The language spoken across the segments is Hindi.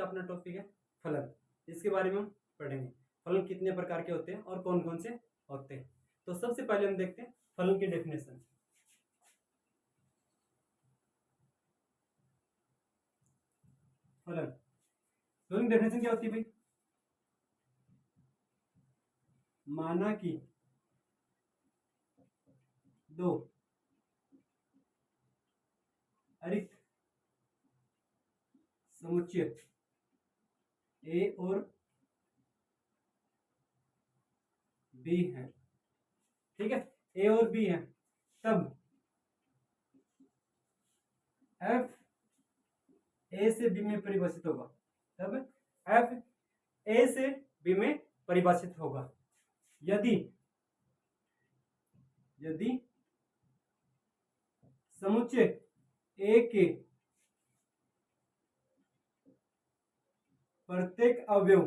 का अपना टॉपिक है फलन। इसके बारे में हम पढ़ेंगे फलन कितने प्रकार के होते हैं और कौन कौन से होते हैं। तो सबसे पहले हम देखते हैं फलन की डेफिनेशन। फलन फलन की डेफिनेशन क्या होती है भाई? माना कि दो अरिक्त समुच्चय ए और बी है, ठीक है, ए और बी है, तब एफ ए से बी में परिभाषित होगा। तब एफ ए से बी में परिभाषित होगा यदि समुच्चय ए के प्रत्येक अवयव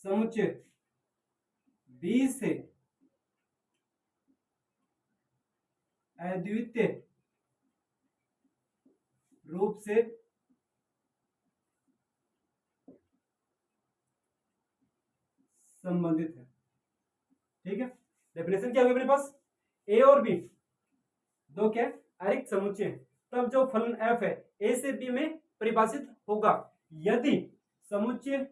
समुच्चय बी से अद्वितीय रूप से संबंधित है। ठीक है, डेफिनेशन क्या होगी मेरे पास? ए और बी दो क्या अरिक्त समुच्चय है, तब जो फलन एफ है ए से बी में परिभाषित होगा यदि समुच्चय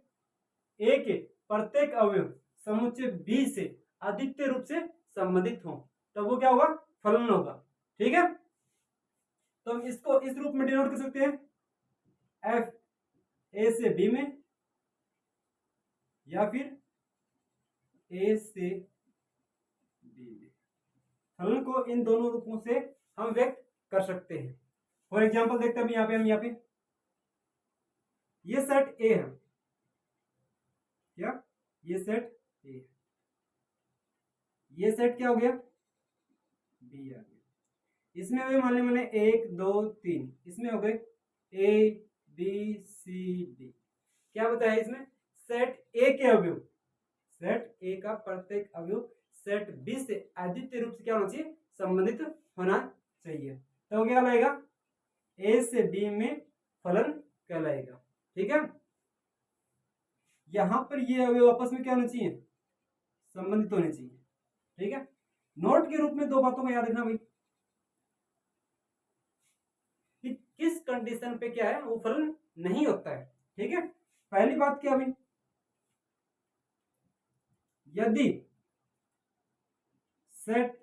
ए के प्रत्येक अवयव समुच्चय बी से अद्वितीय रूप से संबंधित हो, तब वो क्या होगा? फलन होगा। ठीक है, तो हम इसको इस रूप में डिनोट कर सकते हैं एफ ए से बी में या फिर ए से बी में। फलन को इन दोनों रूपों से हम व्यक्त कर सकते हैं। फॉर एग्जांपल देखते हैं हम यहाँ पे ये सेट ए है, क्या ये सेट ए है, ये सेट क्या हो गया? बी आ गया। इसमें अभी मान लीजिए मैंने 1 2 3 इसमें हो गए ए बी सी डी। क्या बताया इसमें? सेट ए के अवयव, सेट ए का प्रत्येक अवयव सेट बी से अद्वितीय रूप से क्या होना चाहिए? संबंधित होना चाहिए। तो क्या कहलाएगा? ए से बी में फलन कहलाएगा। ठीक है, यहां पर ये अवयव आपस में क्या होना चाहिए? संबंधित होने चाहिए। ठीक है, नोट के रूप में दो बातों को याद रखना भाई कि किस कंडीशन पे क्या है वो फलन नहीं होता है। ठीक है, पहली बात क्या भाई? यदि सेट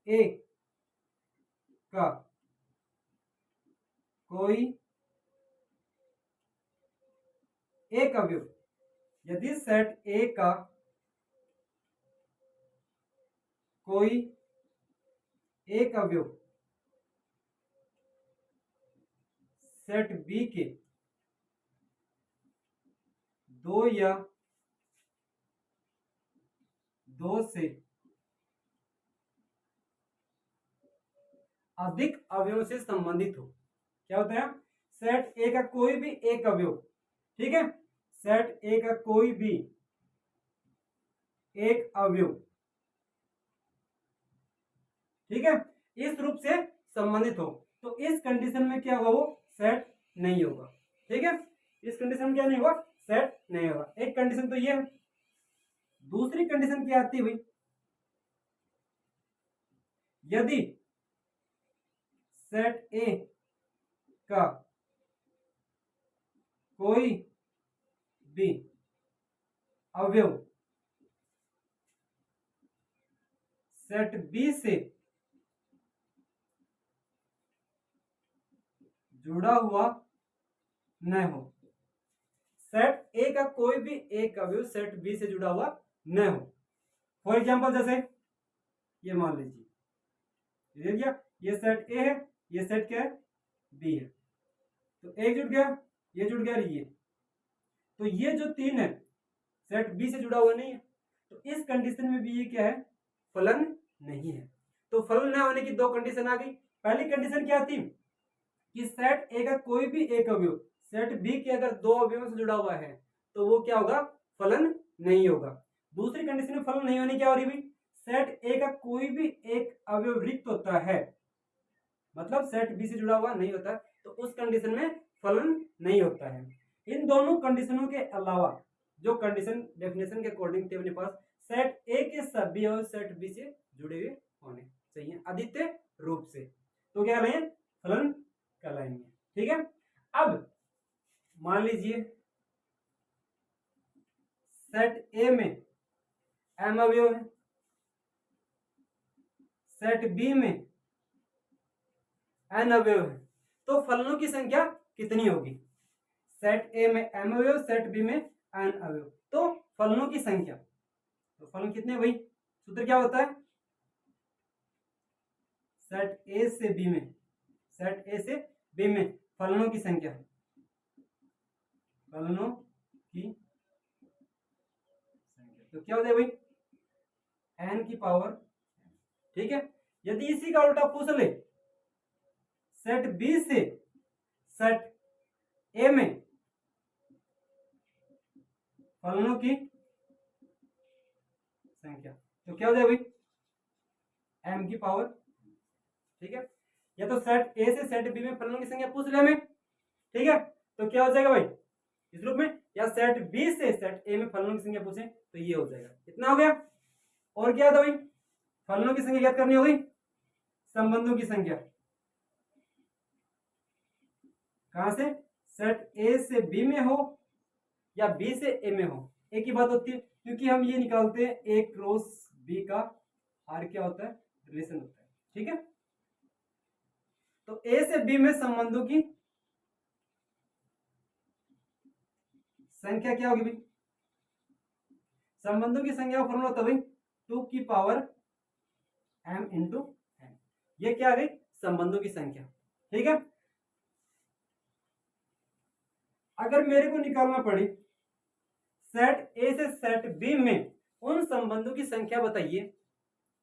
ए का कोई एक अवयव, यदि सेट ए का कोई एक अवयव सेट बी के दो या दो से अधिक अवयव से संबंधित हो। क्या होता है? सेट ए का कोई भी एक अवयव, ठीक है, सेट ए का कोई भी एक अवयव, ठीक है, इस रूप से संबंधित हो, तो इस कंडीशन में क्या होगा? वो सेट नहीं होगा। ठीक है, इस कंडीशन में क्या नहीं होगा? सेट नहीं होगा। एक कंडीशन तो ये है। दूसरी कंडीशन क्या आती है भाई? यदि सेट ए का कोई भी अवयव सेट बी से जुड़ा हुआ न हो, सेट ए का कोई भी एक अवयव सेट बी से जुड़ा हुआ न हो। फॉर एग्जांपल जैसे ये मान लीजिए ये सेट ए है, ये सेट क्या है? बी है, तो एक जुड़ गया, ये जुड़ गया, ये तो ये जो तीन है सेट बी से जुड़ा हुआ नहीं है, तो इस कंडीशन में भी ये क्या है? फलन नहीं है। तो फलन न होने की दो कंडीशन आ गई। पहली कंडीशन क्या थी कि सेट ए का कोई भी एक अवयव सेट बी के अगर दो अवयवों से जुड़ा हुआ है तो वो क्या होगा? फलन नहीं होगा। दूसरी कंडीशन में फलन नहीं होने क्या हो रही? सेट ए का कोई भी एक अवयव रिक्त होता है मतलब सेट बी से जुड़ा हुआ नहीं होता, तो उस कंडीशन में फलन नहीं होता है। इन दोनों कंडीशनों के अलावा जो कंडीशन डेफिनेशन के अकॉर्डिंग थे अपने पास, सेट ए के सभी और सेट बी से जुड़े हुए होने चाहिए आदित्य रूप से, तो क्या कहलाएंगे? फलन कहलाएंगे। ठीक है, अब मान लीजिए सेट ए में m अवयव है, सेट बी में n अवयव है, तो फलनों की संख्या कितनी होगी? सेट ए में m अवयव, सेट बी में n अवयव, तो फलनों की संख्या, तो फलन कितने भाई? सूत्र क्या होता है? सेट ए से बी में, सेट ए से बी में फलनों की संख्या, फलनों की संख्या, तो क्या होता है भाई? n की पावर। ठीक है, यदि इसी का उल्टा पूछ ले, सेट बी से सेट ए में फलनों की संख्या, तो क्या हो जाए भाई? m की पावर। ठीक है, या तो सेट ए से सेट बी में फलनों की संख्या पूछ ले हमें, ठीक है, तो क्या हो जाएगा भाई इस रूप में, या सेट बी से सेट ए में फलनों की संख्या पूछे तो ये हो जाएगा। इतना हो गया। और क्या था भाई? फलनों की संख्या ज्ञात करनी होगी, संबंधों की संख्या कहां से? सेट ए से बी में हो या बी से ए में हो, एक ही बात होती है, क्योंकि हम ये निकालते हैं ए क्रॉस बी का आर क्या होता है? रिलेशन होता है। ठीक है, तो ए से बी में संबंधों की संख्या क्या होगी भाई? संबंधों की संख्या का फॉर्मूला होता है भाई 2 की पावर m इंटू n। ये क्या आ गई? संबंधों की संख्या। ठीक है, अगर मेरे को निकालना पड़े सेट ए से सेट बी में उन संबंधों की संख्या बताइए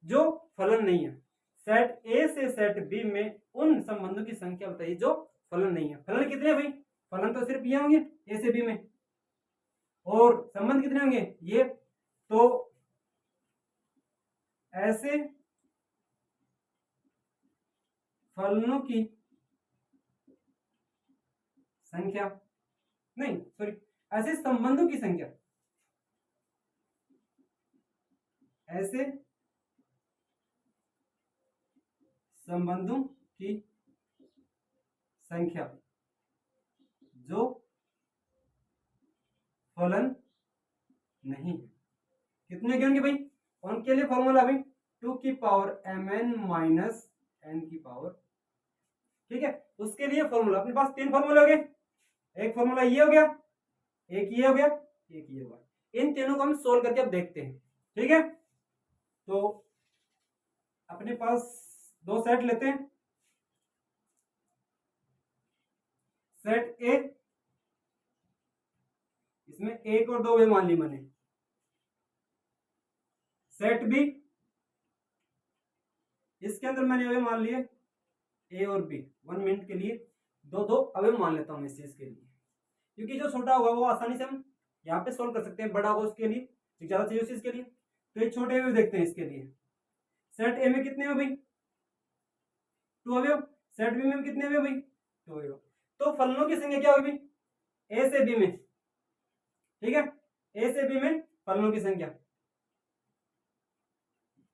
जो फलन नहीं है। सेट ए से सेट बी में उन संबंधों की संख्या बताइए जो फलन नहीं है। फलन कितने भाई? फलन तो सिर्फ ये होंगे ए से बी में, और संबंध कितने होंगे? ये। तो ऐसे फलनों की संख्या नहीं, सॉरी, ऐसे संबंधों की संख्या, ऐसे संबंधों की संख्या जो फलन नहीं है, कितने के होंगे भाई? उनके लिए फॉर्मूला भाई 2 की पावर mn माइनस n की पावर। ठीक है, उसके लिए फॉर्मूला अपने पास 3 फॉर्मूले हो गए। एक फॉर्मूला ये हो गया, एक ये हो गया, एक ये होगा। इन तीनों को हम सोल्व करके अब देखते हैं। ठीक है, तो अपने पास 2 सेट लेते हैं। सेट ए, इसमें 1 और 2 वे मान ली मैंने। सेट बी, इसके अंदर मैंने अवयव मान लिए ए और बी। 1 मिनट के लिए 2 अवयव मान लेता हूं इस चीज के लिए, क्योंकि जो छोटा होगा वो आसानी से हम यहाँ पे सोल्व कर सकते हैं, बड़ा होगा उसके लिए ज्यादा चाहिए उस चीज के लिए। तो ये छोटे अवयव देखते हैं इसके लिए। सेट ए में कितने हो भाई? 2 अवयव। सेट बी में कितने अवयव भाई? 2 अवयव। तो फलनों की संख्या क्या होगी भाई? ए से बी में, ठीक है, ए से बी में फलनों की संख्या,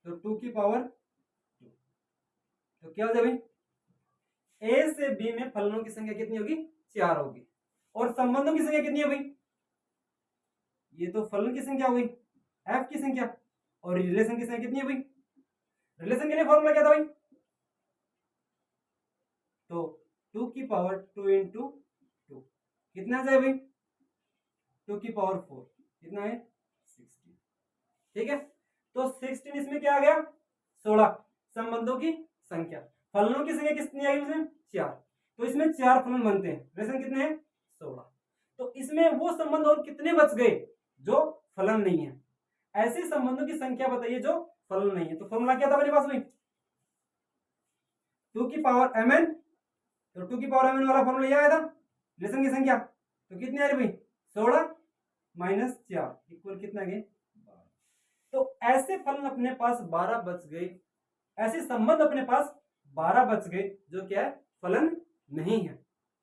तो 2 की पावर 2। तो क्या हो जाए भाई? ए से बी में फलनों की संख्या कितनी होगी? 4 होगी। और संबंधों की संख्या कितनी है भाई? ये तो फलन की संख्या हुई, एफ की संख्या, और रिलेशन की संख्या कितनी है भाई? रिलेशन के लिए फॉर्मूला क्या था भाई? तो 2 की पावर 2 इंटू 2 कितना जाए भाई? 2 की पावर 4 कितना है? 16। ठीक है, तो 16 इसमें क्या आ गया? 16 संबंधों की संख्या। फलनों की संख्या कितनी आई इसमें? 4। तो इसमें 4 फलन बनते हैं। रिलेशन कितने हैं? 16। तो इसमें वो संबंध और कितने बच गए जो फलन नहीं है? ऐसे संबंधों की संख्या बताइए जो फलन नहीं है। तो फॉर्मूला क्या था मेरे पास भाई? 2 की पावर mn, तो 2 की पावर mn वाला फॉर्मूला यह आया था रिलेशन की संख्या। तो कितने आ रही भाई? 16 माइनस 4 इक्वल कितना गए? 12। तो ऐसे फलन अपने पास 12 बच गए, ऐसे संबंध अपने पास 12 बच गए जो क्या है, फलन नहीं है।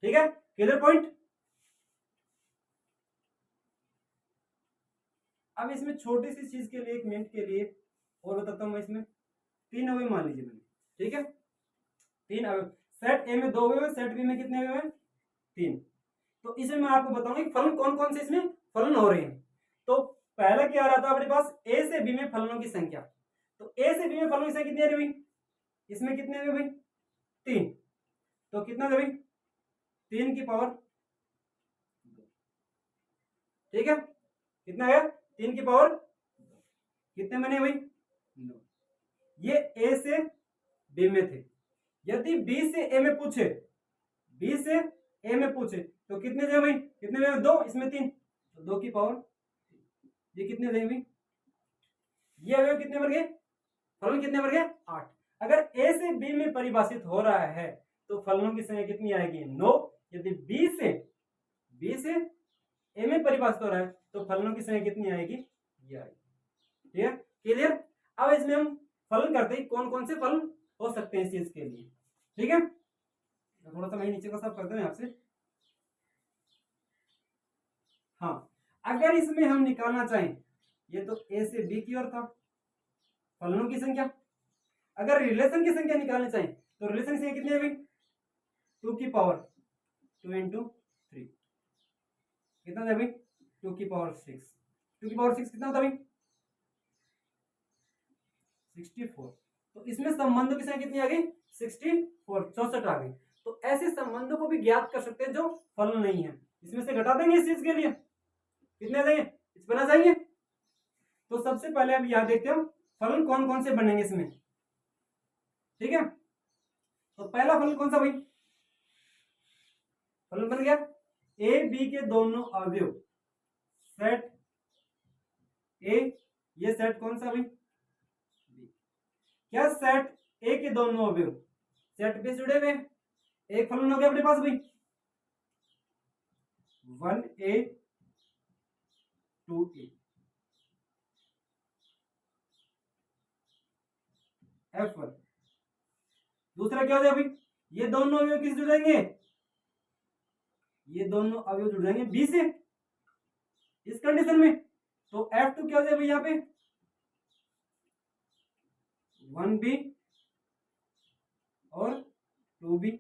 ठीक है, क्लियर पॉइंट। अब इसमें छोटी सी चीज के लिए, एक मिनट के लिए और बताता हूं मैं। इसमें 3 अवयव मान लीजिए मैंने, ठीक है, 3 अवयव। सेट ए में 2 अवयव है, सेट बी में कितने अवयव है, 3। तो इसमें मैं आपको बताऊंगा कि फलन कौन कौन से इसमें फलन हो रहे हैं। तो पहला क्या आ रहा था अपने पास, ए से बी में फलनों की संख्या। तो ए से बी में फलनों की संख्या कितनी आ रही हुई, इसमें कितने अवयव भाई, 3। तो कितना भाई, 3 की पावर, ठीक है, कितना है, 3 की पावर कितने बने भाई, 9। ये ए से बी में थे। यदि बी से ए में पूछे, बी से ए में पूछे तो कितने थे भाई, कितने में, 2, इसमें 3, तो 2 की पावर, ये कितने थे भाई, ये अवयव कितने बन गए, फलन कितने बन गए, 8। अगर ए से बी में परिभाषित हो रहा है तो फलनों की संख्या कितनी आएगी, 9। यदि बी से ए में परिभाषित हो रहा है तो फलनों की संख्या कितनी आएगी, ये आएगी। ठीक है, क्लियर। अब इसमें हम फलन करते हैं, कौन कौन से फलन हो सकते हैं इस चीज के लिए। ठीक है, थोड़ा सा मैं नीचे का साफ करता हूं आपसे। हाँ, अगर इसमें हम निकालना चाहें, ये तो ए से बी की ओर था फलनों की संख्या। अगर रिलेशन की संख्या निकालनी चाहें तो रिलेशन की संख्या कितनी है भाई, 2 की पावर 2 इंटू 3, कितना है भाई, 2 की पावर 6। 2 की पावर 6 कितना होता है भाई, 64। तो इसमें संबंधों की संख्या कितनी आ गई, 64, 64 आ गई। तो ऐसे संबंधों को भी ज्ञात कर सकते हैं जो फलन नहीं है। इसमें से घटा देंगे इस चीज के लिए, कितने देंगे, इस बना जाएंगे। तो सबसे पहले अब यहां देखते हैं फलन कौन कौन से बनेंगे इसमें। ठीक है, तो पहला फलन कौन सा भाई, फलन बन गया ए बी के दोनों अवयव सेट ए, ये सेट कौन सा भाई, क्या सेट ए के दोनों अवयव सेट बी जुड़े हुए, एक फलन हो गया अपने पास भाई 1a 2a। F1 दूसरा क्या हो जाएगा भाई, ये दोनों अवयव किस जुड़ जाएंगे, ये दोनों अवयव जुड़ जाएंगे बी से इस कंडीशन में। तो F2 क्या हो जाएगा भाई, यहाँ पे 1b और 2b।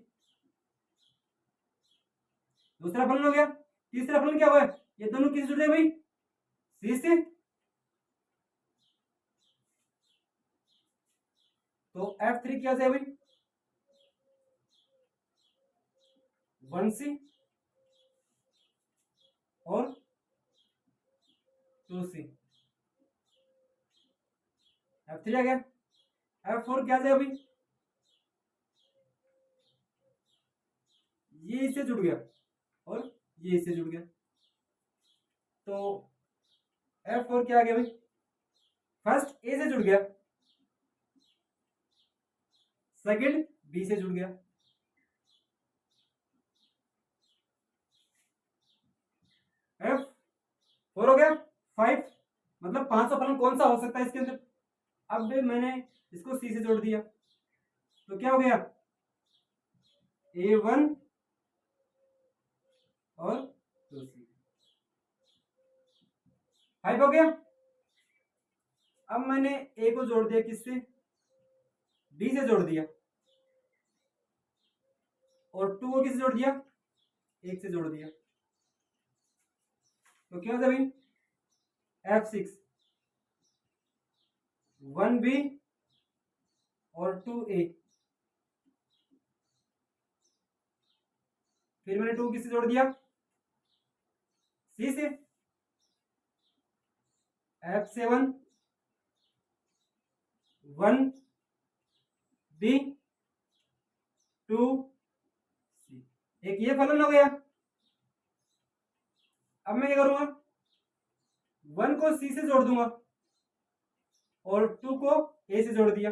दूसरा फलन हो गया। तीसरा फलन क्या हुआ है, ये दोनों किस जुड़े भाई, सी से। तो F3 क्या है भाई, 1c और 2c। F3 आ गया। F4 क्या है भाई, ये इससे जुड़ गया और ये इससे जुड़ गया। तो F4 क्या आ गया भाई, फर्स्ट ए से जुड़ गया, सेकंड बी से जुड़ गया। F4 हो गया 5, मतलब 500 फलन कौन सा हो सकता है इसके अंदर। अब मैंने इसको सी से जोड़ दिया तो क्या हो गया, A1 और 2c, 5 हो गया। अब मैंने ए को जोड़ दिया किससे, बी से जोड़ दिया, और 2 को किससे जोड़ दिया, 1 से जोड़ दिया। तो क्या होता है भाई, F6 1b और 2a। फिर मैंने 2 किससे जोड़ दिया, सी से। F7 1b 2c, एक ये फलन हो गया। अब मैं क्या करूंगा, 1 को सी से जोड़ दूंगा और 2 को ए से जोड़ दिया।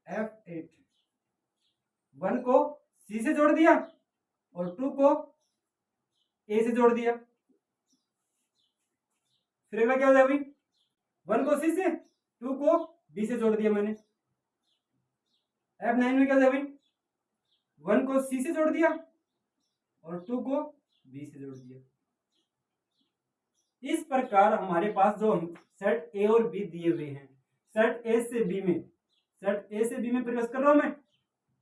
F8 1 को सी से जोड़ दिया और 2 को ए से जोड़ दिया। फिर अगला क्या हो जाएगा भाई, 1 को सी से, 2 को बी से जोड़ दिया मैंने। F9 में क्या था भाई, 1 को C से जोड़ दिया और 2 को B से जोड़ दिया। इस प्रकार हमारे पास जो सेट ए और बी दिए हुए हैं, सेट ए से बी में, सेट ए से बी में परिवर्तित कर रहा हूं मैं,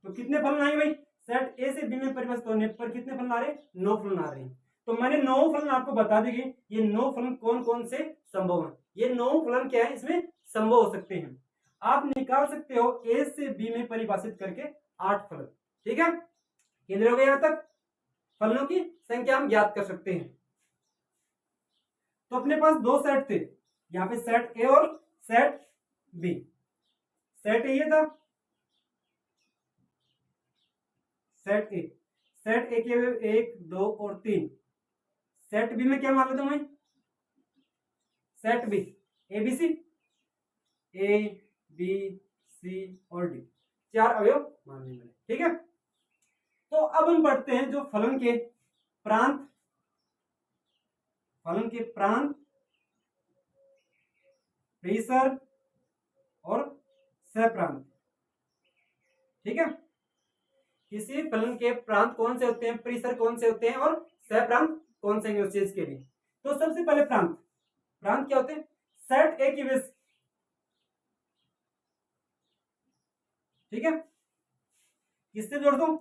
तो कितने फलन आए भाई, सेट ए से बी में परिवर्तित होने पर कितने फलन आ रहे हैं, 9 फलन आ रहे हैं। तो मैंने 9 फलन आपको बता देंगे, ये 9 फलन कौन कौन से संभव है, ये 9 फलन क्या है इसमें संभव हो सकते हैं। आप निकाल सकते हो ए से बी में परिभाषित करके 8 फलन। ठीक है, क्लियर हो गया यहां तक, फलनों की संख्या हम ज्ञात कर सकते हैं। तो अपने पास 2 सेट थे, यहाँ पे सेट ए और सेट बी। सेट ए ये था, सेट ए, सेट ए के 1 2 और 3। सेट बी में क्या मान लेता हूं मैं, set B A B C, A B C और डी, 4 अवयव मान लिए मैंने। ठीक है, तो अब हम पढ़ते हैं जो फलन के प्रांत, फलन के प्रांत, परिसर और सहप्रांत। ठीक है, किसी फलन के प्रांत कौन से होते हैं, परिसर कौन से होते हैं और सहप्रांत कौन से उस चीज के लिए। तो सबसे पहले प्रांत, प्रांत क्या होते हैं, सेट ए की बेस। ठीक है, किससे जोड़ दो,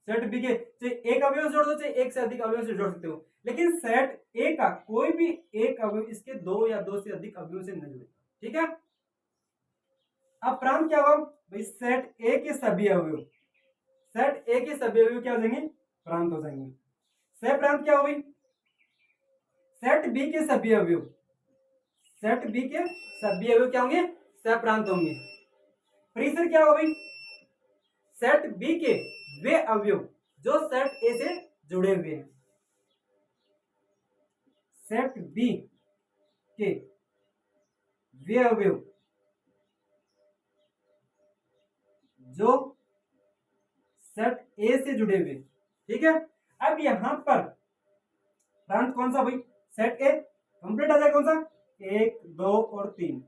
सेट बी के, चाहे एक अवयव जोड़ दो चाहे एक से अधिक अवयव से जोड़ सकते हो, लेकिन सेट ए का कोई भी एक अवयव इसके 2 या 2 से अधिक अवयव से न जुड़े। ठीक है, अब प्रांत क्या होगा भाई, सेट ए के सभी अवयव, सेट ए के सभी अवयव क्या हो जाएंगे, प्रांत हो जाएंगे। सहप्रांत क्या हो भाई, सेट बी के सभी अवयव, सेट बी के सभी अवयव क्या होंगे, सहप्रांत होंगे। परिसर क्या हो भाई, सेट बी के वे अवयव जो सेट ए से जुड़े हुए हैं, सेट बी के वे अवयव जो सेट ए से जुड़े हुए। ठीक है, अब यहां पर प्रांत कौन सा भाई, सेट ए कंप्लीट आ जाएगा, कौन सा, 1 2 और 3।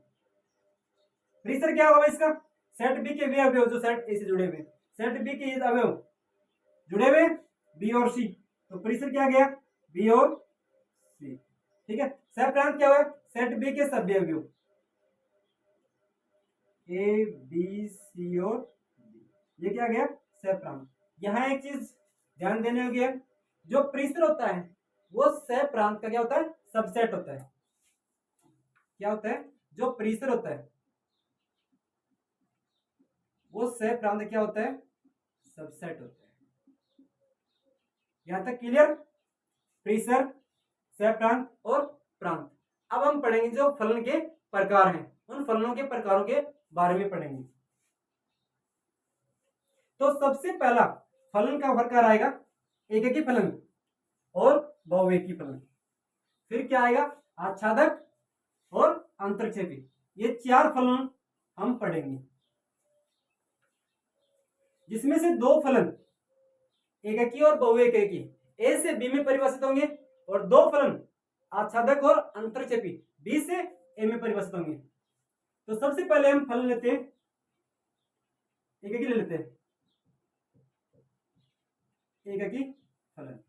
परिसर क्या होगा इसका, सेट बी के वे अवयव जो सेट ए से जुड़े हुए, सेट बी के अवयव जुड़े हुए बी और सी, तो परिसर क्या गया, बी और सी। ठीक है, सहप्रांत क्या हुआ, सेट बी के सभी अवयव ए बी सी और डी, ये क्या गया सहप्रांत। यहां एक चीज ध्यान देने योग्य है, जो परिसर होता है वो सहप्रांत का क्या होता है, सबसेट होता है। क्या होता है, जो परिसर होता है वो सहप्रांत क्या होता है, सबसेट होता है। यहां तक क्लियर, परिसर, सहप्रांत और प्रांत। अब हम पढ़ेंगे जो फलन के प्रकार हैं, उन फलनों के प्रकारों के बारे में पढ़ेंगे। तो सबसे पहला फलन का प्रकार आएगा एकेकी फलन और बहुएकी फलन। फिर क्या आएगा, आच्छादक और अंतरक्षेपी। ये 4 फलन हम पढ़ेंगे, जिसमें से 2 फलन एकेकी और बहुएकी ए से बी में परिभाषित होंगे और 2 फलन आच्छादक और अंतरक्षेपी बी से ए में परिभाषित होंगे। तो सबसे पहले हम फलन लेते हैं, एकेकी ले लेते हैं, एकेकी फलन।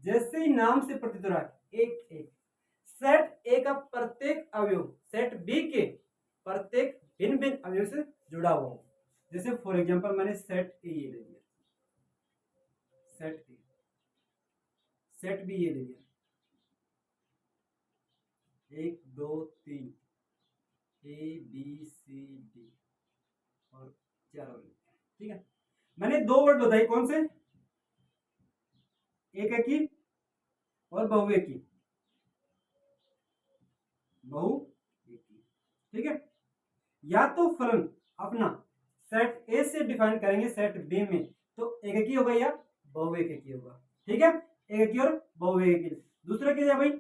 जैसे ही नाम से प्रतीत हो रहा है, एक एक, सेट ए का प्रत्येक अवयव सेट बी के प्रत्येक भिन्न भिन्न अवयव से जुड़ा हुआ हो। जैसे फॉर एग्जांपल मैंने सेट ए ये ले लिया, सेट ए, सेट बी ये ले लिया, 1 2 3 ए बी सी डी और 4 अवयव। ठीक है, मैंने 2 वर्ड बताई, कौन से, एकेकी और बहुएकी, बहुएकी। ठीक है, या तो फलन अपना सेट ए से डिफाइन करेंगे सेट बी में, तो एकेकी होगा या बहुएकी होगा। ठीक है, एकेकी और बहुएकी। दूसरा क्या है भाई,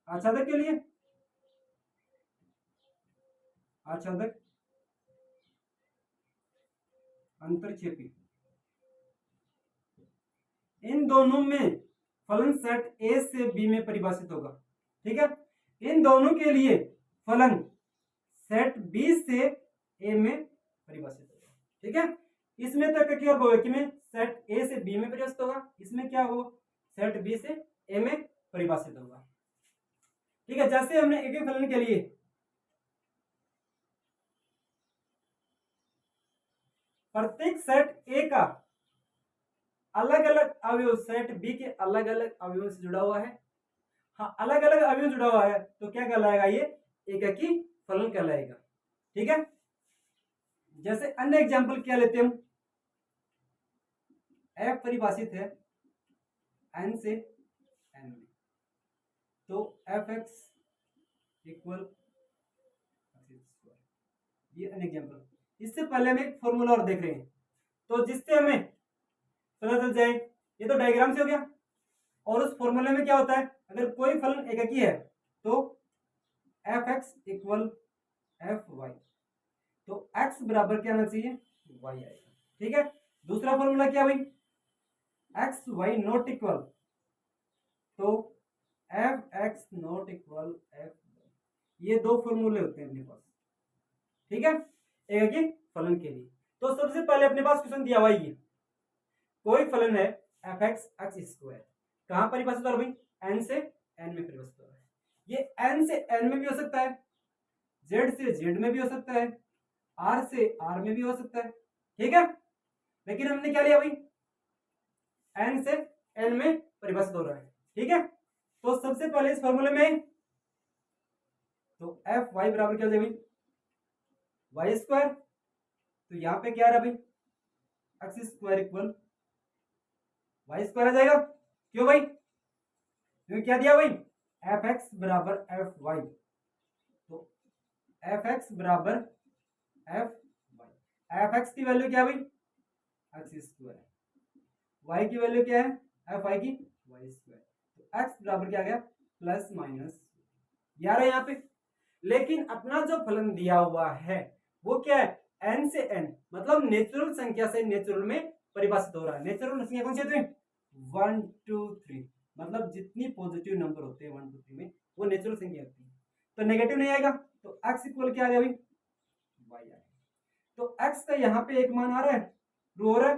आच्छादक के लिए, आच्छादक अंतरक्षेपी। इन दोनों में फलन सेट ए से बी में परिभाषित होगा। ठीक है, इन दोनों के लिए फलन सेट बी से ए में परिभाषित होगा। ठीक है, इसमें तो एककी और बहुएकी में सेट ए से बी में परिभाषित होगा, इसमें क्या होगा सेट बी से ए में परिभाषित होगा। ठीक है, जैसे हमने एक एक फलन के लिए प्रत्येक सेट ए का अलग अलग अवयव सेट बी के अलग अलग अवयवों से जुड़ा हुआ है। हाँ, अलग अलग अवयव जुड़ा हुआ है तो क्या कहलाएगा, ये एककी फलन कहलाएगा। ठीक है, जैसे अन्य एग्जांपल क्या लेते हैं हम, एफ परिभाषित है एन से एन में, तो एफ एक्स इक्वल, ये अन्य एग्जांपल। इससे पहले हम एक फॉर्मूला और देख रहे हैं, तो जिससे हमें पता चल जाए, ये तो डायग्राम से हो गया। और उस फॉर्मूले में क्या होता है, अगर कोई फलन एककी है तो F X equal F Y, तो एक्स बराबर क्या आना चाहिए, वाई आएगा। ठीक है, दूसरा फॉर्मूला क्या भाई, एक्स वाई नॉट इक्वल, तो F X not equal F Y. ये दो फॉर्मूले होते हैं अपने पास। ठीक है, एककी फलन के लिए। तो सबसे पहले अपने पास क्वेश्चन दिया हुआ है, कोई फलन है एफ एक्स एक्स स्क्वायर, कहां परिभाषित हो रहा है भाई, एन से एन में परिभाषित हो रहा है। ये एन से एन में भी हो सकता है, जेड से जेड में भी हो सकता है, आर से आर में भी हो सकता है। ठीक है, लेकिन हमने क्या लिया भाई, एन से एन में परिभाषित हो रहा है। ठीक है, तो सबसे पहले इस फॉर्मूले में तो एफ वाई बराबर क्या हो जाएगा, वाई स्क्वायर, तो यहां पे क्या आ रहा है भाई, X square equal Y square आ जाएगा। क्यों भाई, क्योंकि क्या दिया भाई, एफ एक्स बराबर एफ वाई, तो एफ एक्स बराबर एफ वाई। एफ एक्स की वैल्यू क्या है भाई, एक्स स्क्वायर, वाई की वैल्यू क्या है, एफ वाई की वाई स्क्वायर, तो एक्स बराबर क्या आ गया, प्लस माइनस 11 यहाँ पे। लेकिन अपना जो फलन दिया हुआ है वो क्या है, एन से एन, मतलब नेचुरल संख्या से नेचुरल में परिभाषित हो रहा है। नेचुरल संख्या कौन सी होती है, 1 2 3, मतलब जितनी पॉजिटिव नंबर होते हैं 1 2 3 में वो नेचुरल संख्या होती है, तो नेगेटिव नहीं आएगा, तो x इक्वल क्या आ गया भाई, y आएगा। तो x का यहाँ पे एक मान आ रहा है, ट्रू हो रहा है,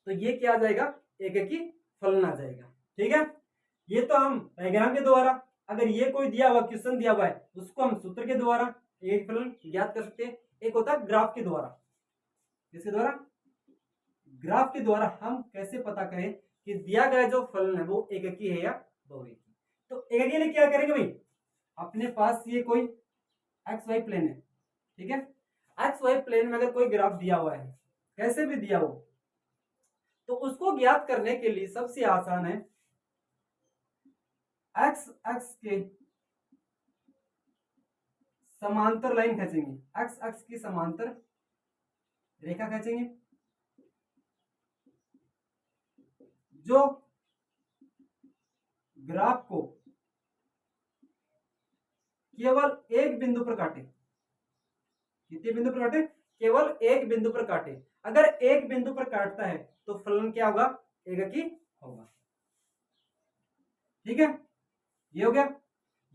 तो ये क्या आ जाएगा, एककी फलन आ जाएगा। ठीक है, ये तो हम डायग्राम के द्वारा, अगर ये कोई दिया हुआ क्वेश्चन दिया हुआ है उसको हम सूत्र के द्वारा एक फलन ज्ञात कर सकते हैं। एक होता है ग्राफ के द्वारा, किसके द्वारा, ग्राफ के द्वारा हम कैसे पता करें कि दिया गया जो फलन है वो एककी है या बहुएकी। तो एककी के लिए क्या करेंगे भाई, अपने पास ये कोई एक्स वाई प्लेन है। ठीक है, एक्स वाई प्लेन में अगर कोई ग्राफ दिया हुआ है, कैसे भी दिया हो, तो उसको ज्ञात करने के लिए सबसे आसान है एक्स एक्स के समांतर लाइन खींचेंगे, एक्स एक्स की समांतर रेखा खींचेंगे, जो ग्राफ को केवल एक बिंदु पर काटे। कितने बिंदु पर काटे, केवल एक बिंदु पर काटे। अगर एक बिंदु पर काटता है तो फलन क्या होगा, एककी होगा। ठीक है, ये हो गया।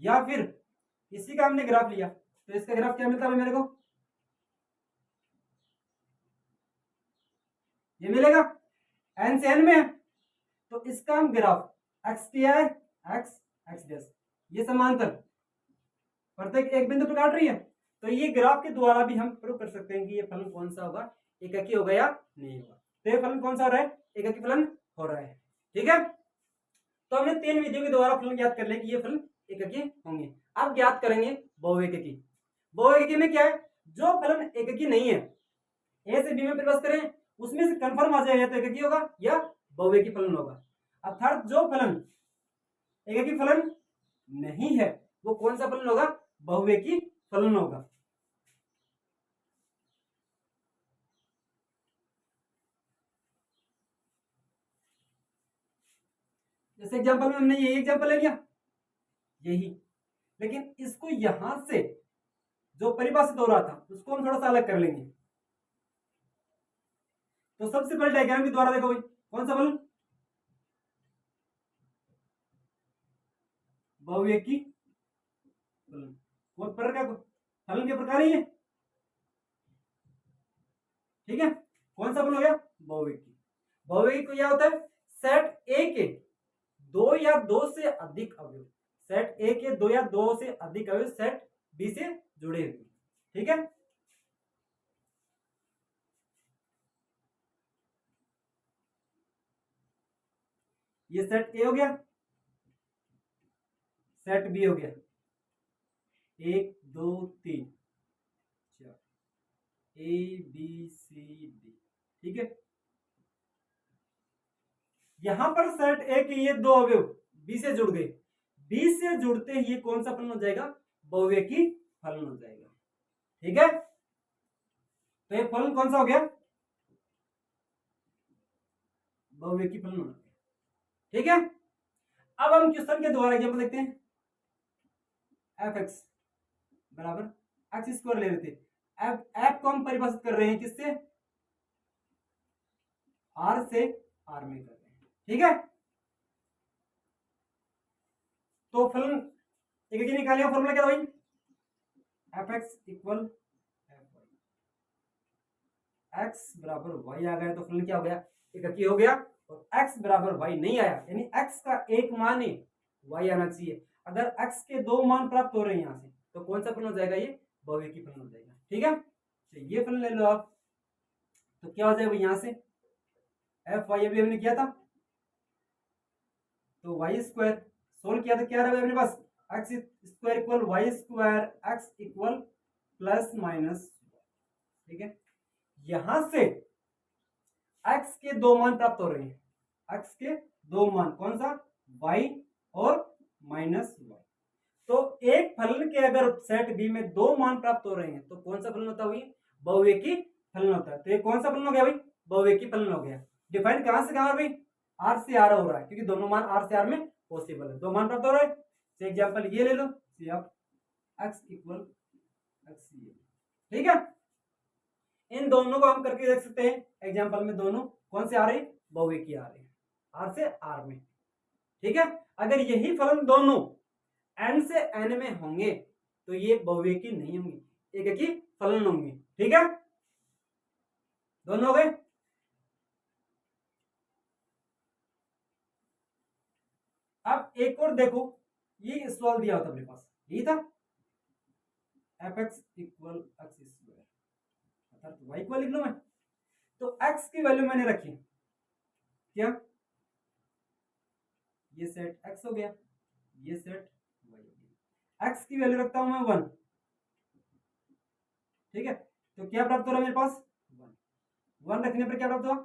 या फिर इसी का हमने ग्राफ लिया तो इसका ग्राफ क्या मिलता है मेरे को, ये मिलेगा, एन से एन में है, तो इसका हम ग्राफ एक्स किया है, एक्स एक्स डैश, ये समांतर प्रत्येक एक बिंदु पर काट रही है, तो ये ग्राफ के द्वारा भी हम प्रूव कर सकते हैं कि ये फलन कौन सा होगा, एककी होगा या नहीं होगा। तो ये फलन कौन सा हो रहा है, एककी फलन हो रहा है। ठीक है, तो हमने 3 विधियों के द्वारा फलन ज्ञात कर लिया कि ये फलन एककी होंगे। अब ज्ञात करेंगे बहुएकी। बहुएकी में क्या है, जो फलन एककी नहीं है, ए से बी में परिभाषित करें, उसमें से कंफर्म आ जाएगा तो एककी होगा या बहुएकी फलन होगा। अर्थात जो फलन एककी फलन नहीं है वो कौन सा फलन होगा, बहुएकी फलन होगा। जैसे एग्जांपल में हमने यही एग्जांपल ले लिया, यही, लेकिन इसको यहां से जो परिभाषित हो रहा था उसको हम थोड़ा सा अलग कर लेंगे। तो सबसे पहले डायग्राम के द्वारा देखो भाई, कौन सा फलन, बहुएकी फलन, कौन प्रकार का फलन के प्रकार ही है। ठीक है, कौन सा फलन हो गया? बहुविकी। बहुविकी क्या होता है? सेट ए के दो या दो से अधिक अवयव, सेट ए के दो या दो से अधिक अवयव सेट बी से जुड़े हुए। ठीक है, ये सेट ए हो गया, सेट बी हो गया, 1 2 3 4 ए बी सी डी। ठीक है, यहां पर सेट ए के ये दो अवयव बी से जुड़ गए, बी से जुड़ते ही ये कौन सा फलन हो जाएगा? बहुविकी फलन हो जाएगा। ठीक है, तो ये फलन कौन सा हो गया? बहुविकी फलन हो गया। ठीक है, अब हम क्वेश्चन के द्वारा एग्जांपल देखते हैं। एफ एक्स बराबर एक्स स्क्वायर ले रहे थे, एफ को हम परिभाषित कर रहे हैं किससे? आर से आर में कर रहे हैं। ठीक है, तो फलन एक एक निकालिए, फॉर्मूला क्या था भाई? F X equal F Y, X बराबर वाई आ गया तो फलन क्या हो गया? एक हो गया। और एक्स बराबर वाई नहीं आया, यानी एक्स का एक मान ही वाई आना चाहिए। अगर एक्स के दो मान प्राप्त हो रहे हैं यहां से, तो कौन सा फलन हो जाएगा? ये बहुविकी फलन हो जाएगा। ठीक है, तो ये फलन ले लो आप, तो क्या हो जाएगा यहां से? एफ वाई अभी हमने किया था, तो वाई स्क्वायर सोल्व किया था, क्या रहा अपने पास? X square equal Y square, X equal plus minus. ठीक है, यहां से एक्स के दो मान प्राप्त हो रहे हैं, एक्स के दो मान, कौन सा? वाई और माइनस वाई। तो एक फलन के अगर सेट बी में दो मान प्राप्त हो रहे हैं तो कौन सा फलन होता है? बहुविकी फलन होता है। तो ये कौन सा फलन हो गया भाई? बहुविकी फलन हो गया। डिफाइन कहां से कहां भाई? आर से आर हो रहा है, क्योंकि दोनों मान आर से आर में पॉसिबल है, दो मान प्राप्त हो रहा है। तो एग्जांपल ये ले लो, सी ऑफ एक्स इक्वल एक्स। ठीक है, इन दोनों को हम करके देख सकते हैं। एग्जांपल में दोनों कौन से आ रहे हैं? बहुविकी आ रहे हैं, आर से आर में। ठीक है, अगर यही फलन दोनों एन से एन में होंगे तो ये बहुविकी नहीं होंगे, एक ही फलन होंगे। ठीक है, दोनों हो गए। अब एक और देखो, ये सवाल दिया होता अपने पास, यही था F X equal X square, अर्थात वाई इक्वल लिख लो मैं। तो एक्स की वैल्यू मैंने रखी क्या? ये सेट एक्स हो गया, ये सेट वाई हो गया। एक्स की वैल्यू रखता हूं मैं 1। ठीक है, तो क्या प्राप्त हो रहा है मेरे पास? 1 रखने पर क्या प्राप्त हुआ?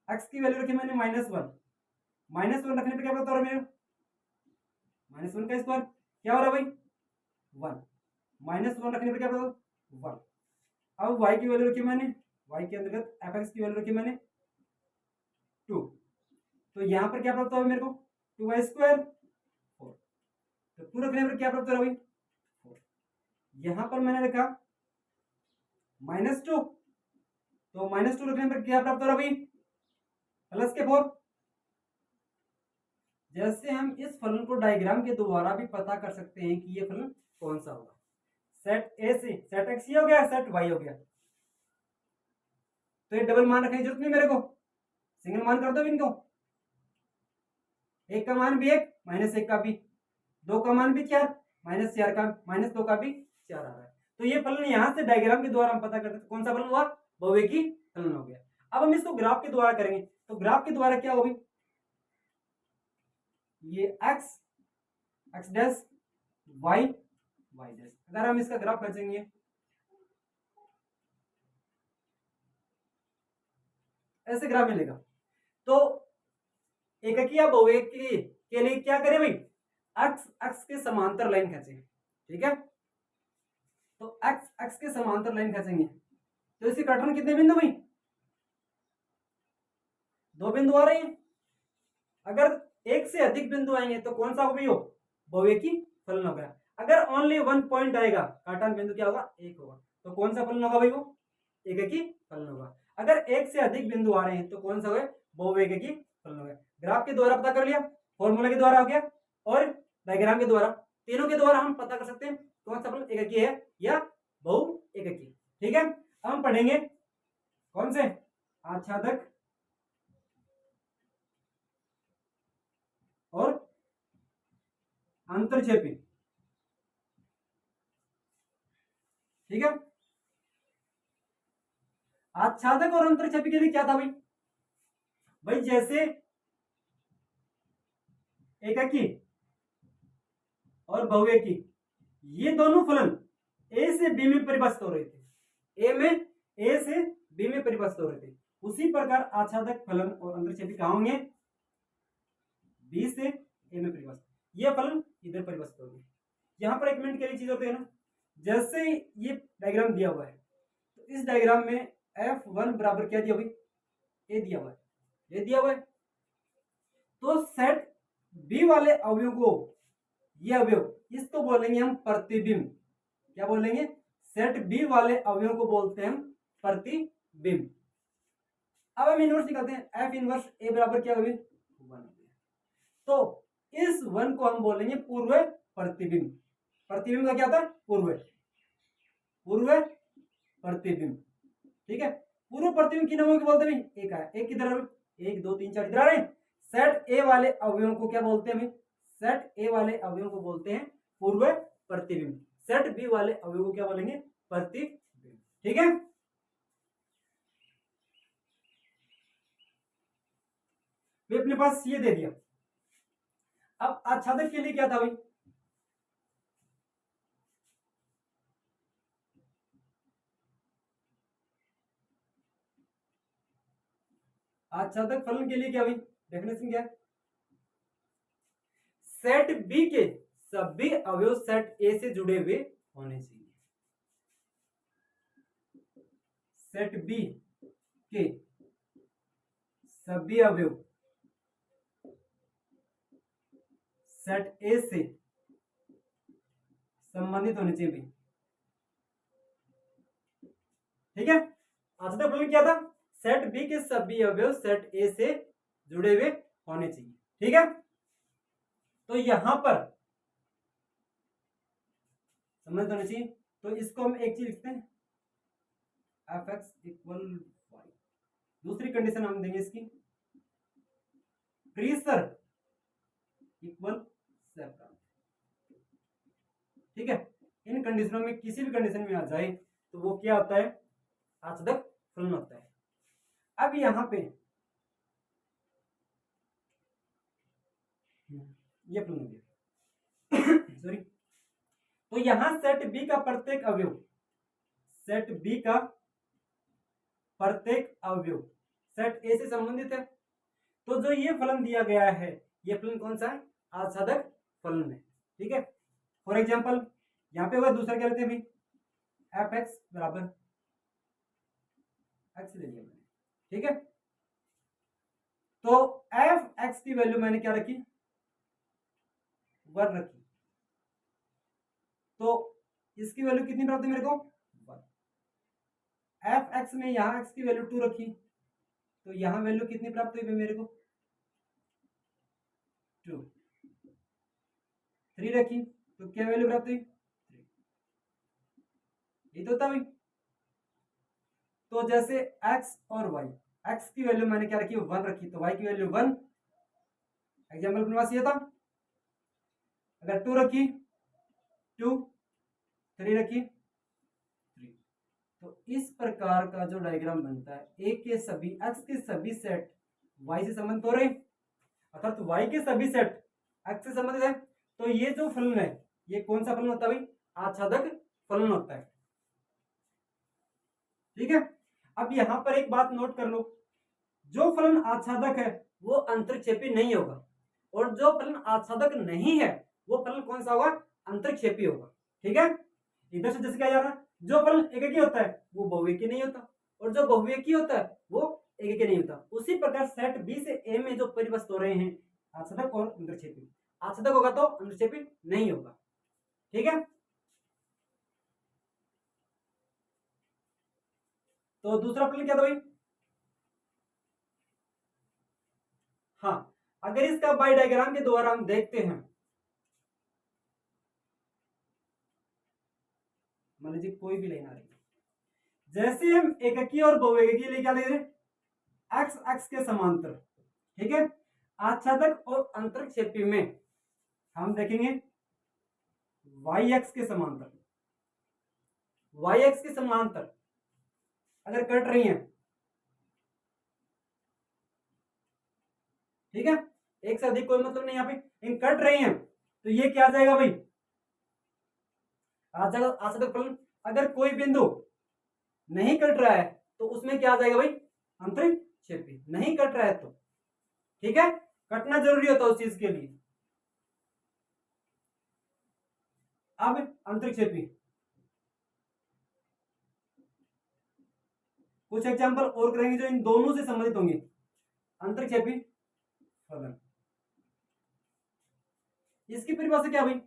एक्स की वैल्यू रखी मैंने -1, -1 रखने पर क्या प्राप्त हो रहा है मेरे? -1 का स्क्वायर, क्या हो रहा है भाई? 1, -1 रखने पर क्या प्राप्त होगा? 1। अब y की वैल्यू रखी मैंने, y के अंतर्गत एफ एक्स की वैल्यू रखी मैंने 2, तो यहां पर क्या प्राप्त होगा मेरे को? 2y square 4। तो 2 रखने पर क्या प्राप्त हो रहा है भाई? 4। यहां पर मैंने रखा -2, तो -2 रखने पर क्या प्राप्त हो रहा है भाई? प्लस के 4। जैसे हम इस फलन को डायग्राम के द्वारा भी पता कर सकते हैं कि ये फलन कौन सा होगा। सेट ए से सेट एक्स हो गया, सेट वाई हो गया, तो ये डबल मान रखने की जरूरत नहीं मेरे को, सिंगल मान कर दो इनको। एक का मान भी 1, -1 का भी, 2 का मान भी 4, -4 का, -2 का भी 4 आ रहा है। तो ये फलन यहां से डायग्राम के द्वारा हम पता करते हैं कौन सा फलन हुआ? बहुविकी फलन हो गया। अब हम इसको ग्राफ के द्वारा करेंगे, तो ग्राफ के द्वारा क्या होगी? ये X X dash Y Y dash, अगर हम इसका ग्राफ खींचेंगे ऐसे ग्राफ मिलेगा। तो एककिया बहुविकी के लिए क्या करें भाई? एक्स एक्स के समांतर लाइन खींचेंगे। ठीक है, तो एक्स एक्स के समांतर लाइन खींचेंगे, तो इसके काटने कितने बिंदु भाई? 2 बिंदु आ रहे हैं। अगर एक से अधिक बिंदु आएंगे तो कौन सा होगा? बहुविकी फलन होगा। अगर ओनली 1 पॉइंट आएगा, काटन बिंदु क्या होगा? 1 होगा, तो कौन सा फलन होगा भाई? वो एककी फलन होगा। अगर एक से अधिक बिंदु आ रहे हैं तो कौन सा होगा? बहुविकी फलन होगा। ग्राफ के द्वारा पता कर लिया, फॉर्मूला के द्वारा हो गया, और डायग्राम के द्वारा, तीनों के द्वारा हम पता कर सकते हैं कौन सा फलन एककी है या बहु एककी। ठीक है, अब हम पढ़ेंगे कौन से? आच्छादक और अंतरक्षेपी। ठीक है, आच्छादक और अंतरक्षेपी के लिए क्या था भाई? भाई जैसे एककी और बहुएकी ये दोनों फलन ए से बी में परिभाषित हो रहे थे, ए से बी में परिभाषित हो रहे थे, उसी प्रकार आच्छादक फलन और अंतरक्षेपी कहां होंगे? बी से ए में परिभाषित। ये फलन इधर परिभाषित होंगे। यहां पर एक मिनट के लिए चीज होती है ना, जैसे ये डायग्राम दिया हुआ है तो इस डायग्राम में F1 बराबर क्या दिया भाई? ए दिया हुआ है, ये दिया हुआ है। तो सेट बी वाले अवयव को, ये अवयव इसको बोलेंगे हम प्रतिबिंब। क्या बोलेंगे? सेट बी वाले अवयव को बोलते हैं हम प्रतिबिंब। अब हम इनवर्स निकालते हैं, F इनवर्स ए बराबर क्या होगी? 1। तो इस 1 को हम बोलेंगे पूर्व प्रतिबिंब। प्रतिबिंब का क्या था? पूर्व प्रतिबिंब। ठीक है, पूर्व प्रतिबिंब किन अवयवों को बोलते हैं? एक है, एक किधर है? 1 2 3 4 इधर आ रहे हैं। सेट ए वाले अवयवों को क्या बोलते हैं? सेट ए वाले अवयवों को बोलते हैं पूर्व प्रतिबिंब। सेट बी वाले अवयवों को क्या बोलेंगे? प्रतिबिंब। ठीक है, वे अपने पास ये दे दिया। अब आच्छादक के लिए क्या था भाई? आच्छादक फलन के लिए क्या भाई? डेफिनेशन क्या है? सेट बी के सभी अवयव सेट ए से जुड़े हुए होने चाहिए। सेट बी के सभी अवयव सेट ए से संबंधित होने चाहिए भाई। ठीक है, आच्छादक फलन क्या था? सेट बी के सभी अवयव सेट ए से जुड़े हुए होने चाहिए। ठीक है, तो यहां पर समझ होना चाहिए। तो इसको हम एक चीज लिखते हैं, एफ एक्स इक्वल वाई। दूसरी कंडीशन हम देंगे इसकी, प्रेशर इक्वल सेपरेट। ठीक है, इन कंडीशनों में किसी भी कंडीशन में आ जाए तो वो क्या होता है? आच्छादक फलन होता है। अब यहां पे ये फलन हो गया सॉरी। तो यहां सेट बी का प्रत्येक अवयव, सेट बी का प्रत्येक अवयव सेट ए से संबंधित है। तो जो ये फलन दिया गया है, ये फलन कौन सा है? आच्छादक फलन है। ठीक है, फॉर एग्जाम्पल यहां पे हुआ दूसरा क्या लेते हैं भाई? एफ एक्स बराबर एक्स ले लिया मैंने। ठीक है, तो एफ एक्स की वैल्यू मैंने क्या रखी? 1 रखी। तो इसकी वैल्यू कितनी प्राप्त है मेरे को? 1। एफ एक्स में यहां एक्स की वैल्यू 2 रखी, तो यहां वैल्यू कितनी प्राप्त हुई मेरे को? 2। 3 रखी, तो क्या वैल्यू प्राप्त हुई? 3। ये तो था भाई। तो जैसे x और y, x की वैल्यू मैंने क्या रखी? 1 रखी, तो y की वैल्यू 1। एग्जाम्पल अपने पास ये था। अगर 2 रखी 2, 3 रखी 3। तो इस प्रकार का जो डायग्राम बनता है, a के सभी x के सभी सेट y से संबंधित हो रहे, अर्थात y के सभी सेट x से संबंधित है। तो ये जो फलन है, ये कौन सा फलन होता है भाई? आच्छादक फलन होता है। ठीक है, अब यहां पर एक बात नोट कर लो, जो फलन आच्छादक है वो अंतरक्षेपी नहीं होगा, और जो फलन आच्छादक नहीं है वो फलन कौन सा होगा? अंतरक्षेपी होगा। ठीक है, इधर से जैसे क्या जा रहा है, जो फलन एककी होता है वो बहुएकी नहीं होता, और जो बहुएकी होता है वो एककी नहीं होता। उसी प्रकार सेट बी से ए में जो परिभाषित हो रहे हैं आच्छादक और अंतरक्षेपी, आच्छादक होगा तो अंतरक्षेपी नहीं होगा। ठीक है, तो दूसरा फलन क्या था भाई? हाँ, अगर इसका बाई डायग्राम के द्वारा हम देखते हैं, मान लीजिए कोई भी लाइन आ रही है, जैसे हम एककी और बहुएकी के लिए क्या ले रहे हैं? एक्स एक्स के समांतर, ठीक है। आच्छादक और अंतरक्षेपी में हम देखेंगे वाई एक्स के समांतर, वाई एक्स के समांतर अगर कट रही हैं, ठीक है, एक से अधिक कोई मतलब नहीं यहाँ पे, इन कट रही हैं तो ये क्या आ जाएगा भाई, आच्छादक फलन। अगर कोई बिंदु नहीं कट रहा है तो उसमें क्या आ जाएगा भाई, अंतरक्षेपी। नहीं कट रहा है तो, ठीक है, कटना जरूरी होता है उस चीज के लिए। अब अंतरक्षेपी कुछ एग्जांपल और करेंगे जो इन दोनों से संबंधित होंगे। अंतरक्षेपी फलन, इसकी परिभाषा क्या भाई,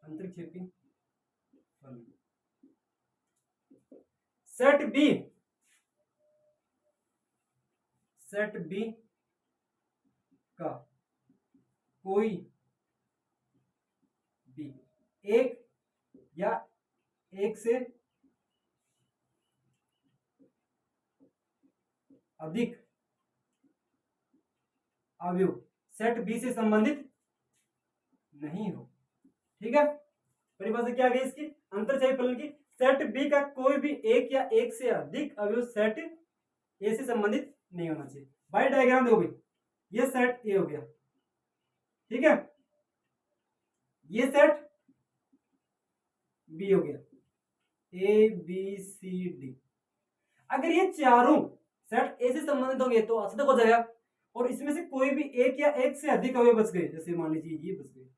अंतरक्षेपी फलन सेट बी, सेट बी का कोई भी एक या एक से अधिक अवयव सेट बी से संबंधित नहीं हो, ठीक है। परिभाषा क्या गई इसकी, अंतरक्षेपी फलन की, सेट बी का कोई भी एक या एक से अधिक अवयव सेट ए से संबंधित नहीं होना चाहिए। बाई डायग्राम देखो भाई, ये सेट ए हो गया, ठीक है, ये सेट बी हो गया, ए बी सी डी। अगर ये चारों सेट ए से संबंधित होंगे तो आच्छादक हो जाएगा, और इसमें से कोई भी एक या एक से अधिक अवयव बच गए, जैसे मान लीजिए ये बच गए,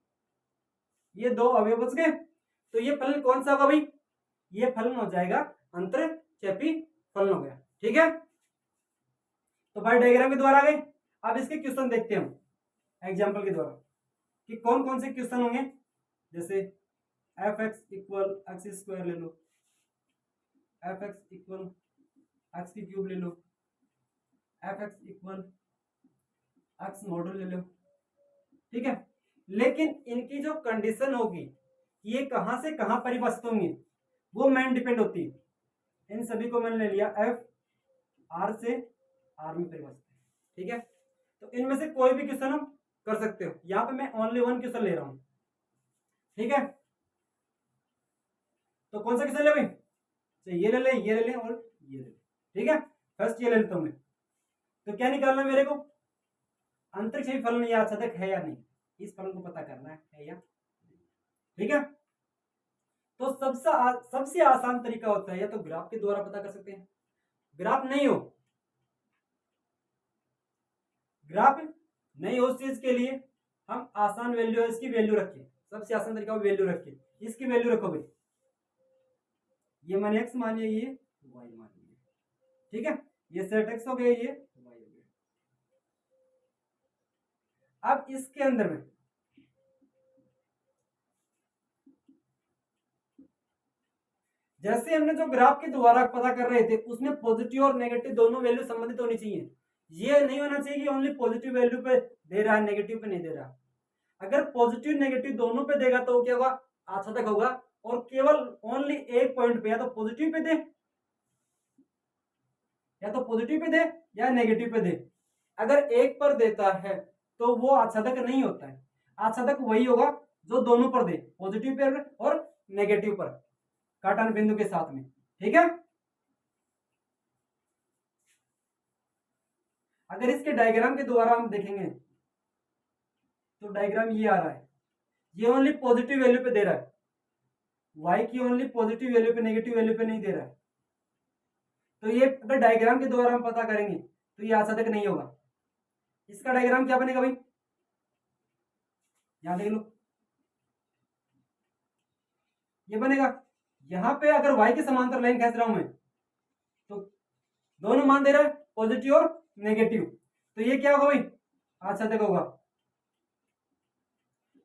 ये दो अवयव बच गए, तो ये फलन कौन सा होगा भाई, ये फलन हो जाएगा अंतरक्षेपी फलन हो गया, ठीक है। तो बाय डायग्राम के द्वारा आ गए। अब इसके क्वेश्चन देखते हैं हम एग्जाम्पल के द्वारा कि कौन कौन से क्वेश्चन होंगे। जैसे F X equal X square ले लो, एफ एक्स इक्वल एक्स की क्यूब ले लो, F X equal X model ले लो, ठीक है। लेकिन इनकी जो कंडीशन होगी, ये कहां से कहां परिभाषित होंगे, वो मेन डिपेंड होती है। इन सभी को मैंने ले लिया, एफ आर से आर में परिभाषित है, ठीक है। तो इनमें से कोई भी क्वेश्चन हम कर सकते हो, यहां पे मैं ओनली वन क्वेश्चन ले रहा हूं, ठीक है। तो कौन सा क्वेश्चन ले भाई, तो ये ले लें, ये ले लें और ये ले लें, ठीक है। फर्स्ट ये ले लेता हूं मैं। तो क्या निकालना है मेरे को, अंतरक्षेपी फलन या आच्छादक है या नहीं, इस फलन को पता करना है या नहीं, ठीक है। तो सबसे आसान तरीका होता है या तो ग्राफ के द्वारा पता कर सकते हैं, ग्राफ नहीं हो, ग्राफ नहीं हो उस चीज के लिए हम आसान वैल्यू है इसकी वैल्यू रखें, सबसे आसान तरीका वैल्यू रखें, इसकी वैल्यू रखो भाई, ये मान एक्स मानिए, ये वाई मानिए, ठीक है। ये सेट एक्स हो गया, ये वाई हो गया। अब इसके अंदर में जैसे हमने जो ग्राफ के द्वारा पता कर रहे थे, उसमें पॉजिटिव और नेगेटिव दोनों वैल्यू संबंधित होनी चाहिए। ये नहीं होना चाहिए कि ओनली पॉजिटिव वैल्यू पे दे रहा है, नेगेटिव पे नहीं दे रहा। अगर पॉजिटिव नेगेटिव दोनों पे देगा तो क्या होगा, आच्छादक होगा। और केवल ओनली एक पॉइंट पे, या तो पॉजिटिव पे दे, या तो पॉजिटिव पे दे या नेगेटिव पे दे। अगर एक पर देता है तो वो आच्छादक नहीं होता है। आच्छादक वही होगा जो दोनों पर दे, पॉजिटिव पर और नेगेटिव पर, काटन बिंदु के साथ में, ठीक है। अगर इसके डायग्राम के द्वारा हम देखेंगे तो डायग्राम ये आ रहा है, ये ओनली पॉजिटिव वैल्यू पे दे रहा है, y की ओनली पॉजिटिव वैल्यू पे, नेगेटिव वैल्यू पे नहीं दे रहा है। तो ये अगर डायग्राम के द्वारा हम पता करेंगे तो ये आच्छादक नहीं होगा। इसका डायग्राम क्या बनेगा भाई, यहां देख लो, ये बनेगा। यहां पे अगर y के समांतर लाइन खींच रहा हूं मैं, तो दोनों मान दे रहा है, पॉजिटिव और नेगेटिव, तो ये क्या होगा भाई, आच्छादक होगा।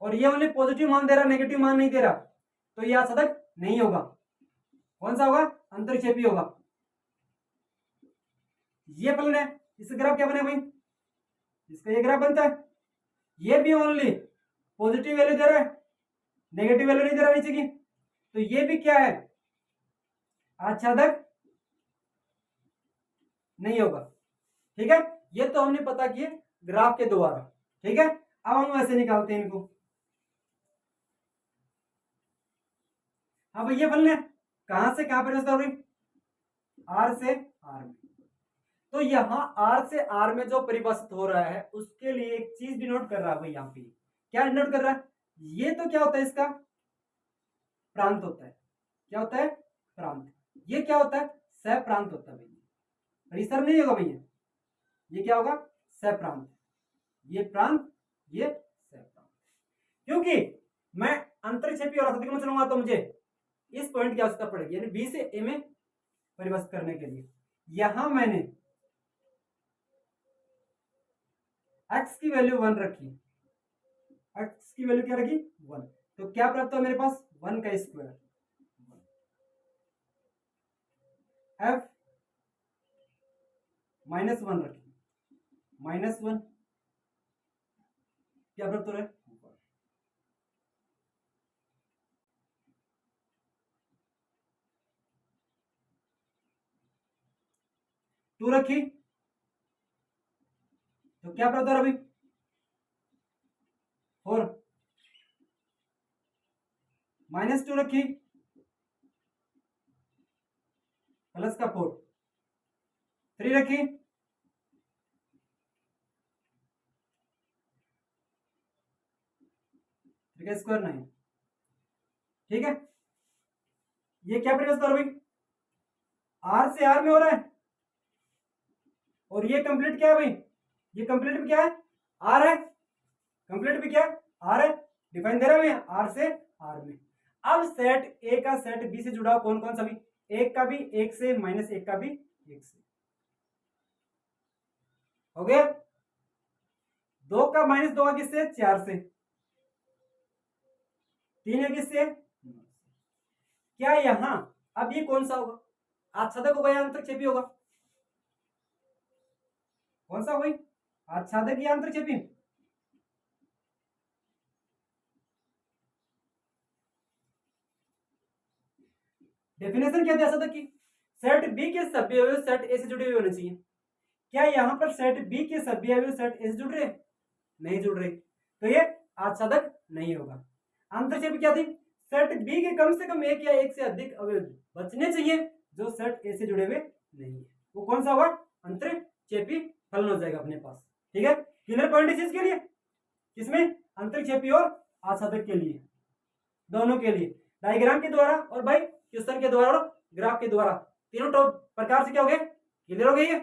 और ये ओनली पॉजिटिव मान दे रहा, नेगेटिव मान नहीं दे रहा, तो ये आच्छादक नहीं होगा। कौन सा होगा, अंतरक्षेपी होगा। ये फलन है, इसका ग्राफ क्या बनेगा भाई, इसका ये ग्राफ बनता है। ये भी ओनली पॉजिटिव वैल्यू दे रहा है, नेगेटिव वैल्यू नहीं दे रहा नीचे की, तो ये भी क्या है, आच्छादक नहीं होगा। ठीक है, ये तो हमने पता किए ग्राफ के द्वारा। ठीक है, अब हम वैसे निकालते हैं इनको। हाँ भाई, ये बनने कहां से कहां पर हो रही, आर से आर में। तो यहां आर से आर में जो परिभाषित हो रहा है उसके लिए एक चीज भी नोट कर रहा है भाई, यहाँ पे क्या नोट कर रहा है, ये तो क्या होता है, इसका प्रांत होता है। क्या होता है, प्रांत। ये क्या होता है, सह प्रांत होता है भैया, परिसर नहीं होगा भैया, ये क्या होगा, सह प्रांत। ये प्रांत, ये सह प्रांत। क्योंकि मैं अंतरिक्षेपी और आसादिक में चलूंगा तो मुझे इस पॉइंट की आवश्यकता पड़ेगी, यानी बी से ए में परिभाषित करने के लिए। यहां मैंने x की वैल्यू 1 रखी, x की वैल्यू क्या रखी, 1। तो क्या प्राप्त हुआ मेरे पास, 1 का स्क्वायर। f -1 रखी, -1 क्या प्राप्त हो रहा है, 2 रखी, तो क्या प्राप्त हो रहा है अभी, 4। -2 रखी, प्लस का 4। 3 रखी, 3 का स्क्वायर 9। ठीक है, ये क्या परिभाषित हो रहा है, आर से आर में हो रहा है, और ये कंप्लीट क्या है भाई, ये कंप्लीट भी क्या है, आर है, कंप्लीट भी क्या है, आर है, डिफाइन दे रहा है आर से आर में। अब सेट ए का सेट बी से जुड़ा कौन कौन सा भी, एक का भी एक से, -1 का भी एक से, हो गया। 2 का -2 का किससे, 4 से। 3 है किससे, क्या यहां अब ये कौन सा होगा, आच्छादक होगा या अंतरक्षेपी होगा, कौन सा भाई, आच्छादक या अंतरक्षेपी, डेफिनेशन क्या थी आच्छादक की, सेट बी के सभी अवयव सेट ए से जुड़े हुए होने चाहिए। क्या यहाँ पर सेट बी के सभी अवयव सेट ए से जुड़ रहे, नहीं जुड़ रहे, तो ये आच्छादक नहीं होगा। अंतरक्षेपी क्या थी, सेट बी के कम से कम एक या एक से अधिक अवयव बचने चाहिए जो सेट ए से जुड़े हुए नहीं है, वो कौन सा होगा, अंतरक्षेपी फलन हो जाएगा अपने पास। ठीक है, क्लियर पॉइंट इस चीज के लिए, किसमें, अंतरक्षेपी और आच्छादक के लिए, दोनों के लिए, डायग्राम के द्वारा और भाई क्वेश्चन के द्वारा और ग्राफ के द्वारा, तीनों प्रकार से क्या हो गए, क्लियर हो गई है।